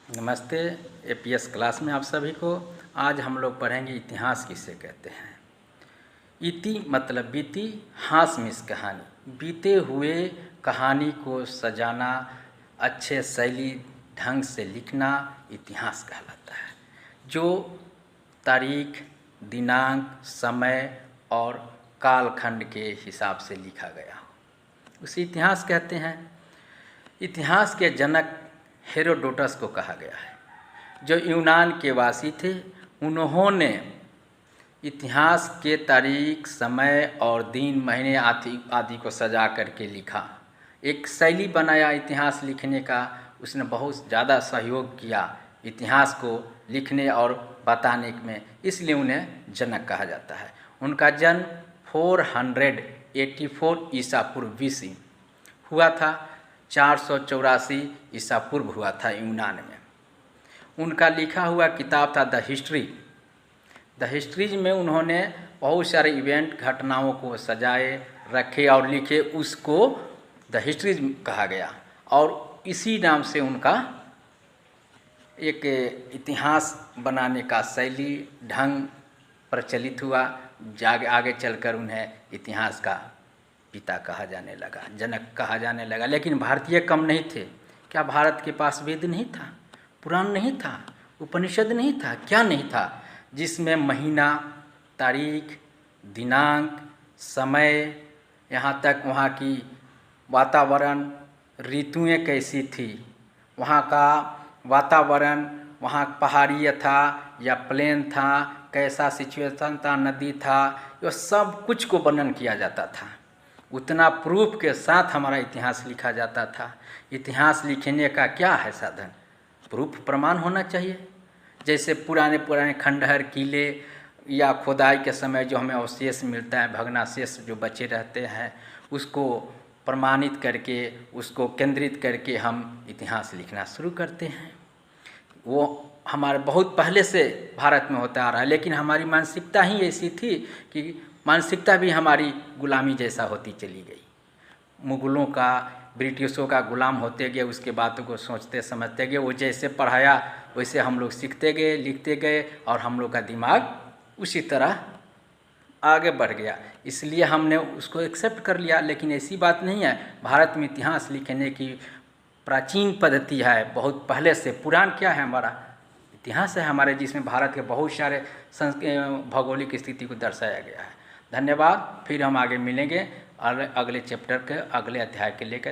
नमस्ते। APS class में आप सभी को आज हम लोग पढ़ेंगे इतिहास किसे कहते हैं। इति मतलब बीती, हास मिस कहानी, बीते हुए कहानी को सजाना, अच्छे शैली ढंग से लिखना इतिहास कहलाता है। जो तारीख, दिनांक, समय और कालखंड के हिसाब से लिखा गया हो उसे इतिहास कहते हैं। इतिहास के जनक हेरोडोटस को कहा गया है, जो यूनान के वासी थे। उन्होंने इतिहास के तारीख, समय और दिन, महीने आदि को सजा करके लिखा। एक शैली बनाया इतिहास लिखने का। उसने बहुत ज़्यादा सहयोग किया इतिहास को लिखने और बताने में, इसलिए उन्हें जनक कहा जाता है। उनका जन्म 484 ईसा पूर्व BC हुआ था। 484 ईसा पूर्व हुआ था यूनान में। उनका लिखा हुआ किताब था द हिस्ट्रीज में उन्होंने बहुत सारे इवेंट, घटनाओं को सजाए, रखे और लिखे। उसको द हिस्ट्रीज कहा गया और इसी नाम से उनका एक इतिहास बनाने का शैली ढंग प्रचलित हुआ। आगे चलकर उन्हें इतिहास का पिता कहा जाने लगा, जनक कहा जाने लगा। लेकिन भारतीय कम नहीं थे। क्या भारत के पास वेद नहीं था, पुराण नहीं था, उपनिषद नहीं था? क्या नहीं था? जिसमें महीना, तारीख, दिनांक, समय, यहाँ तक वहाँ की वातावरण, ऋतुएं कैसी थी, वहाँ का वातावरण, वहाँ पहाड़िया था या प्लेन था, कैसा सिचुएशन था, नदी था, ये सब कुछ को वर्णन किया जाता था। उतना प्रूफ के साथ हमारा इतिहास लिखा जाता था। इतिहास लिखने का क्या है साधन? प्रूफ, प्रमाण होना चाहिए। जैसे पुराने खंडहर, किले या खुदाई के समय जो हमें अवशेष मिलता है, भग्नावशेष जो बचे रहते हैं, उसको प्रमाणित करके, उसको केंद्रित करके हम इतिहास लिखना शुरू करते हैं। वो हमारे बहुत पहले से भारत में होता आ रहा है, लेकिन हमारी मानसिकता ही ऐसी थी कि मानसिकता भी हमारी गुलामी जैसा होती चली गई। मुगलों का, ब्रिटिशों का गुलाम होते गए, उसके बातों को सोचते समझते गए। वो जैसे पढ़ाया वैसे हम लोग सीखते गए, लिखते गए और हम लोग का दिमाग उसी तरह आगे बढ़ गया। इसलिए हमने उसको एक्सेप्ट कर लिया। लेकिन ऐसी बात नहीं है। भारत में इतिहास लिखने की प्राचीन पद्धति है, बहुत पहले से। पुराण क्या है? हमारा इतिहास है हमारे, जिसमें भारत के बहुत सारे भौगोलिक स्थिति को दर्शाया गया है। धन्यवाद। फिर हम आगे मिलेंगे और अगले चैप्टर के अगले अध्याय के लेकर।